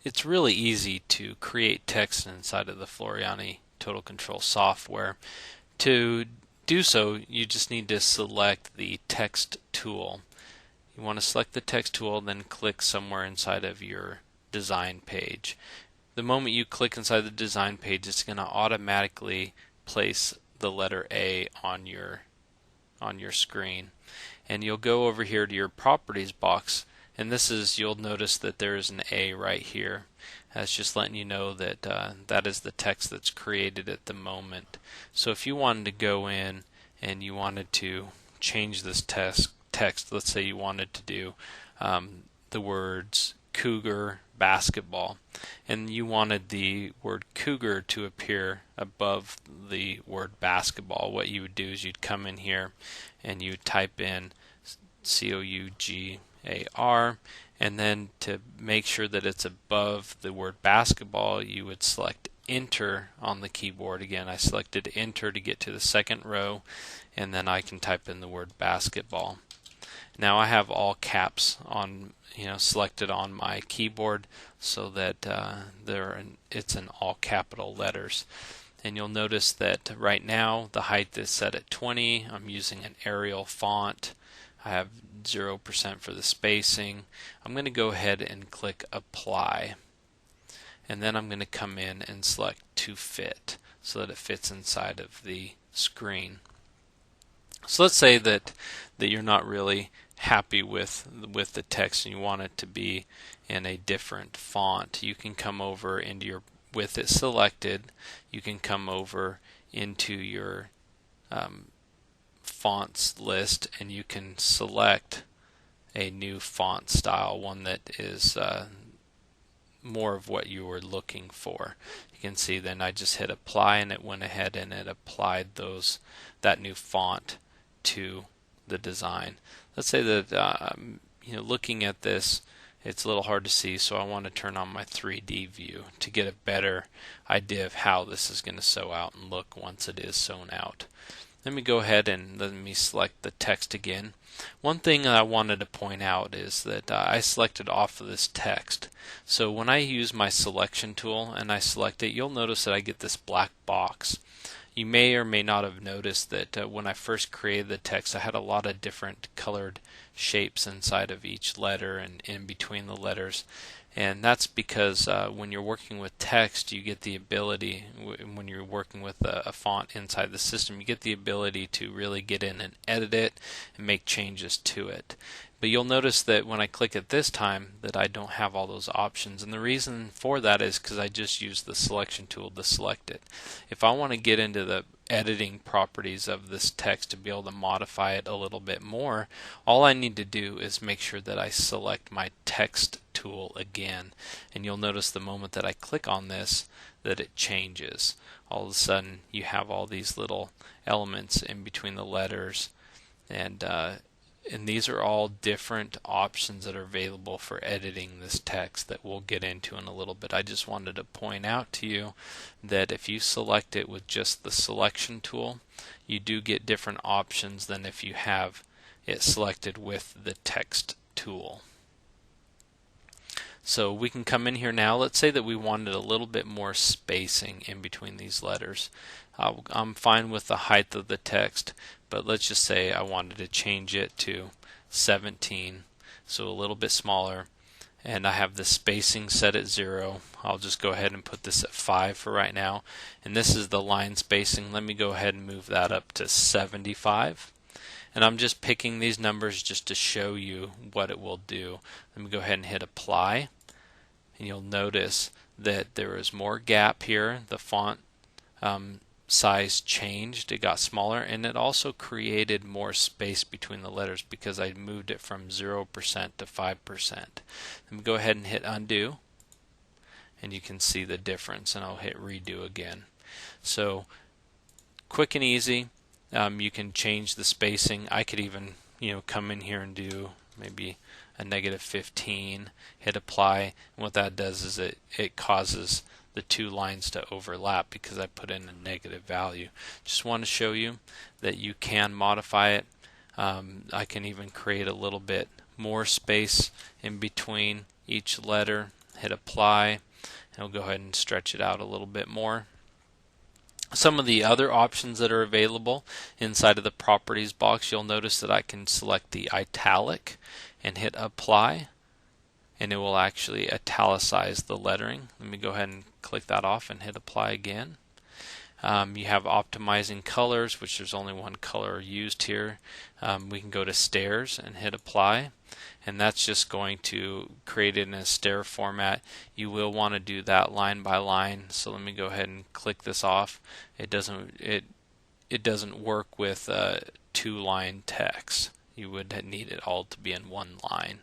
It's really easy to create text inside of the Floriani Total Control software. To do so, you just need to select the text tool. You want to select the text tool, then click somewhere inside of your design page. The moment you click inside the design page, it's going to automatically place the letter A on your screen. And you'll go over here to your properties box, and you'll notice that there is an A right here. That's just letting you know that that is the text that's created at the moment. So if you wanted to go in and you wanted to change this text, let's say you wanted to do the words cougar basketball, and you wanted the word cougar to appear above the word basketball, what you would do is you'd come in here and you type in COUGAR, and then to make sure that it's above the word basketball, you would select enter on the keyboard. Again, I selected enter to get to the second row, and then I can type in the word basketball. Now I have all caps on, selected on my keyboard so that it's in all capital letters. And you'll notice that right now the height is set at 20. I'm using an Arial font. I have 0% for the spacing. I'm going to go ahead and click apply. And then I'm going to come in and select to fit so that it fits inside of the screen. So let's say that you're not really happy with the text and you want it to be in a different font. You can come over into your, with it selected, you can come over into your fonts list and you can select a new font style, one that is more of what you were looking for. You can see then I just hit apply and it went ahead and it applied that new font to the design. Let's say that looking at this, it's a little hard to see, so I want to turn on my 3D view to get a better idea of how this is going to sew out and look once it is sewn out. Let me go ahead and let me select the text again. One thing that I wanted to point out is that I selected off of this text. So when I use my selection tool and I select it, you'll notice that I get this black box. You may or may not have noticed that when I first created the text, I had a lot of different colored shapes inside of each letter and in between the letters. And that's because when you're working with text, you get the ability, when you're working with a font inside the system, you get the ability to really get in and edit it and make changes to it. But you'll notice that when I click it this time that I don't have all those options, and the reason for that is because I just used the selection tool to select it. If I want to get into the editing properties of this text to be able to modify it a little bit more, all I need to do is make sure that I select my text tool again, and you'll notice the moment that I click on this that it changes. All of a sudden you have all these little elements in between the letters, and these are all different options that are available for editing this text that we'll get into in a little bit. I just wanted to point out to you that if you select it with just the selection tool, you do get different options than if you have it selected with the text tool. So we can come in here now. Let's say that we wanted a little bit more spacing in between these letters. I'm fine with the height of the text, but let's just say I wanted to change it to 17, so a little bit smaller, and I have the spacing set at 0. I'll just go ahead and put this at 5 for right now, and this is the line spacing. Let me go ahead and move that up to 75. And I'm just picking these numbers just to show you what it will do. Let me go ahead and hit apply, and you'll notice that there is more gap here. The font size changed, it got smaller, and it also created more space between the letters because I moved it from 0% to 5%. Let me go ahead and hit undo, and you can see the difference, and I'll hit redo again. So quick and easy. You can change the spacing. I could even come in here and do maybe a -15, hit apply, and what that does is it causes the two lines to overlap because I put in a negative value. Just want to show you that you can modify it. I can even create a little bit more space in between each letter. hit apply, and we'll go ahead and stretch it out a little bit more. Some of the other options that are available inside of the properties box, you'll notice that I can select the italic and hit apply, and it will actually italicize the lettering. Let me go ahead and click that off and hit apply again. You have optimizing colors, which there's only one color used here. We can go to stairs and hit apply, and that's just going to create it in a stair format. You will want to do that line by line, so let me go ahead and click this off. It doesn't work with two-line text. You would need it all to be in one line.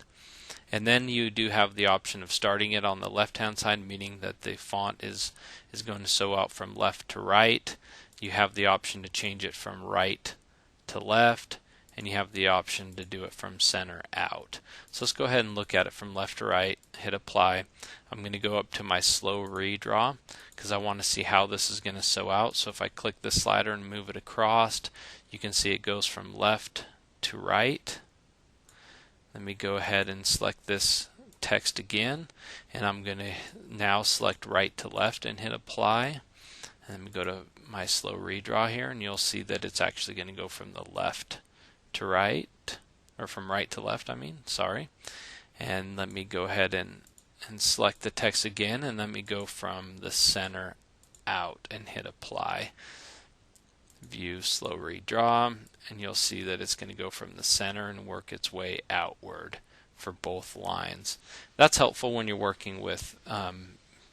And then you do have the option of starting it on the left hand side, meaning that the font is going to sew out from left to right. You have the option to change it from right to left, and you have the option to do it from center out. So let's go ahead and look at it from left to right, hit apply. I'm going to go up to my slow redraw because I want to see how this is going to sew out. So if I click the slider and move it across, you can see it goes from left to right. Let me go ahead and select this text again, and I'm going to now select right to left and hit apply. And let me go to my slow redraw here, and you'll see that it's actually going to go from the left to right, or from right to left, sorry. And let me go ahead and select the text again, and let me go from the center out and hit apply. View slow redraw, and you'll see that it's going to go from the center and work its way outward for both lines. That's helpful when you're working with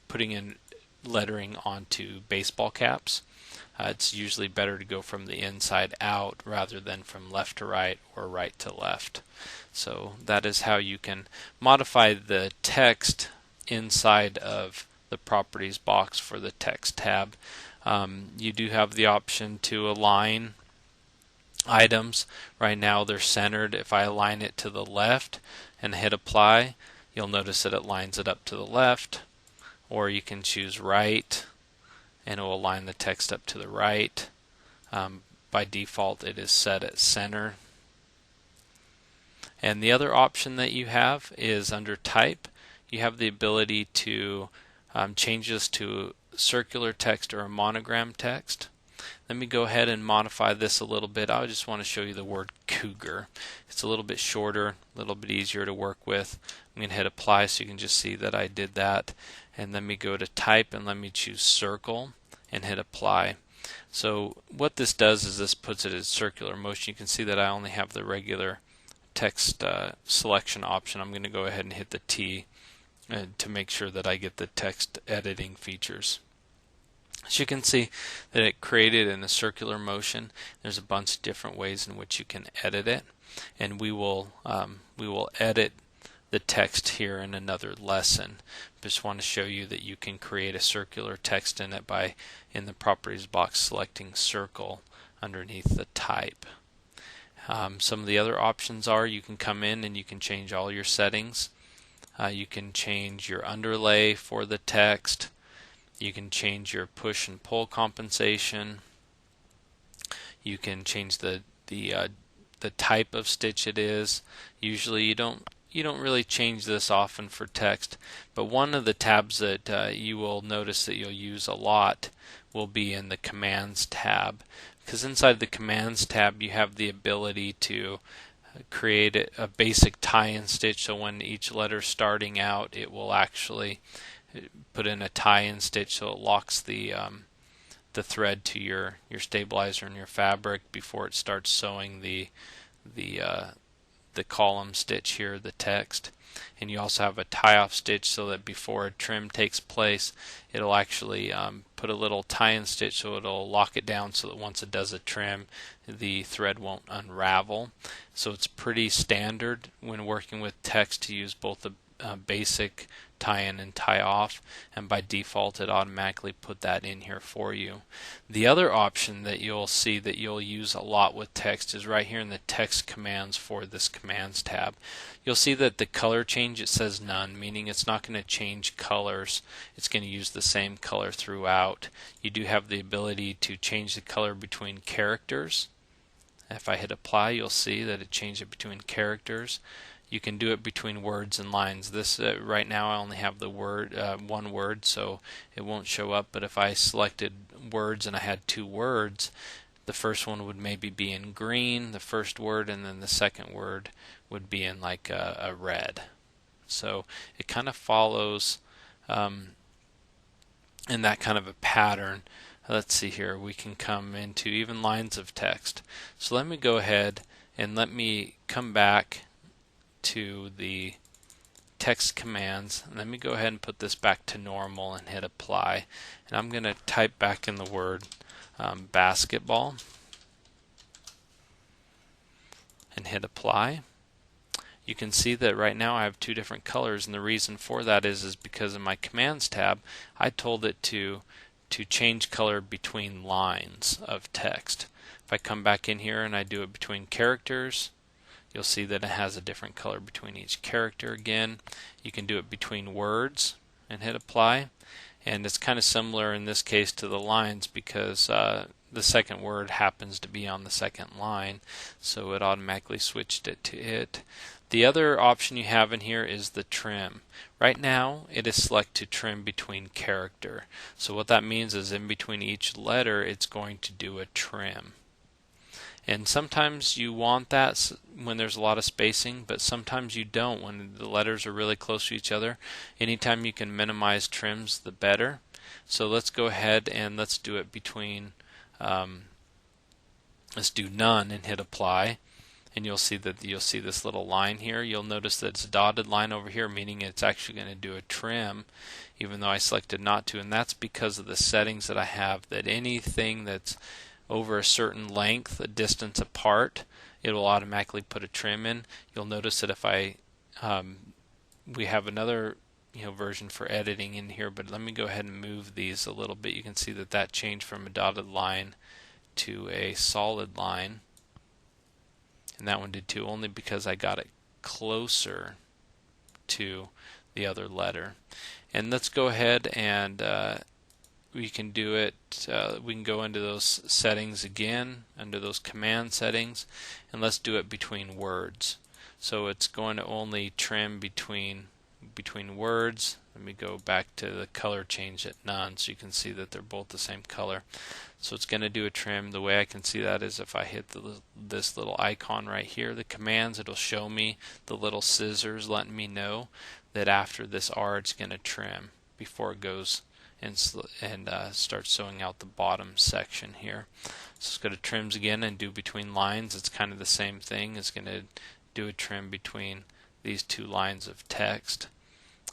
putting in lettering onto baseball caps. It's usually better to go from the inside out rather than from left to right or right to left. So that is how you can modify the text inside of the properties box for the text tab. You do have the option to align items. Right now they're centered. If I align it to the left and hit apply, you'll notice that it lines it up to the left, or you can choose right and it will align the text up to the right. By default it is set at center. And the other option that you have is under type. You have the ability to change this to circular text or a monogram text. Let me go ahead and modify this a little bit. I just want to show you the word cougar. It's a little bit shorter, a little bit easier to work with. I'm going to hit apply so you can just see that I did that. And let me go to type and let me choose circle and hit apply. So what this does is this puts it in circular motion. You can see that I only have the regular text selection option. I'm going to go ahead and hit the T to make sure that I get the text editing features. As you can see that it created in a circular motion. There's a bunch of different ways in which you can edit it, and we will edit the text here in another lesson. Just want to show you that you can create a circular text in it by, in the properties box, selecting circle underneath the type. Some of the other options are you can come in and you can change all your settings. You can change your underlay for the text. You can change your push and pull compensation. You can change the type of stitch it is. Usually you don't really change this often for text, but one of the tabs that you will notice that you'll use a lot will be in the commands tab, because inside the commands tab you have the ability to create a basic tie-in stitch. So when each letter starting out, it will actually put in a tie-in stitch so it locks the thread to your stabilizer and your fabric before it starts sewing the column stitch here, the text. And you also have a tie-off stitch so that before a trim takes place, it'll actually put a little tie-in stitch so it'll lock it down so that once it does a trim, the thread won't unravel. So it's pretty standard when working with text to use both the basic tie-in and tie-off, and by default it automatically put that in here for you. The other option that you'll see that you'll use a lot with text is right here in the text commands for this commands tab. You'll see that the color change, it says none, meaning it's not going to change colors. It's going to use the same color throughout. You do have the ability to change the color between characters. If I hit apply, you'll see that it changed it between characters. you can do it between words and lines. This right now I only have the word one word, so it won't show up. But if I selected words and I had two words, the first one would maybe be in green, the first word, and then the second word would be in like a red. So it kind of follows in that kind of a pattern. Let's see here, we can come into even lines of text. So let me go ahead and let me come back to the text commands. Let me go ahead and put this back to normal and hit apply. And I'm going to type back in the word basketball and hit apply. You can see that right now I have two different colors, and the reason for that is because in my commands tab I told it to change color between lines of text. If I come back in here and I do it between characters, you'll see that it has a different color between each character again. You can do it between words and hit apply, and it's kind of similar in this case to the lines because the second word happens to be on the second line, so it automatically switched it to it. The other option you have in here is the trim. Right now it is select to trim between character. So what that means is in between each letter it's going to do a trim. And sometimes you want that when there's a lot of spacing, but sometimes you don't when the letters are really close to each other. Anytime you can minimize trims, the better. So let's go ahead and let's do it between, let's do none and hit apply. And you'll see this little line here. You'll notice that it's a dotted line over here, meaning it's actually going to do a trim, even though I selected not to. And that's because of the settings that I have, that anything that's over a certain length, a distance apart, it will automatically put a trim in. You'll notice that if I we have another version for editing in here, but let me go ahead and move these a little bit. You can see that that changed from a dotted line to a solid line, and that one did too, only because I got it closer to the other letter. And let's go ahead and we can do it, we can go into those settings again, under those command settings, and let's do it between words. So it's going to only trim between words. Let me go back to the color change at none so you can see that they're both the same color. So it's going to do a trim. The way I can see that is if I hit this little icon right here, the commands, it'll show me the little scissors letting me know that after this R it's going to trim before it goes and start sewing out the bottom section here. So it's going to trims again and do between lines. It's kind of the same thing. It's going to do a trim between these two lines of text.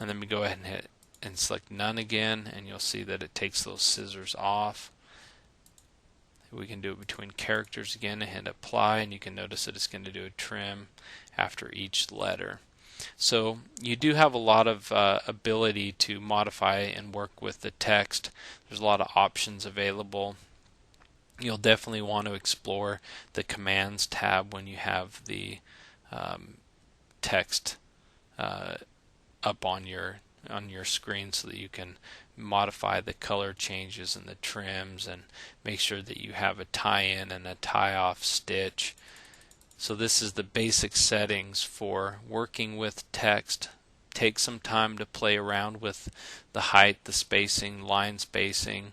And then we go ahead and hit and select none again, and you'll see that it takes those scissors off. We can do it between characters again and hit apply, and you can notice that it's going to do a trim after each letter. So you do have a lot of ability to modify and work with the text. There's a lot of options available. You'll definitely want to explore the commands tab when you have the text up on your screen, so that you can modify the color changes and the trims and make sure that you have a tie-in and a tie-off stitch. So this is the basic settings for working with text. Take some time to play around with the height, the spacing, line spacing,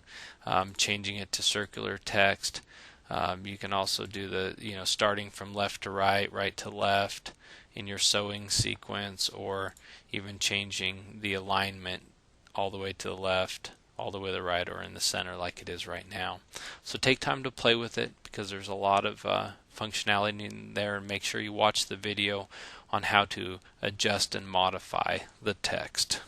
changing it to circular text. You can also do the starting from left to right, right to left in your sewing sequence, or even changing the alignment all the way to the left, all the way to the right, or in the center like it is right now. So take time to play with it, because there's a lot of functionality in there, and make sure you watch the video on how to adjust and modify the text.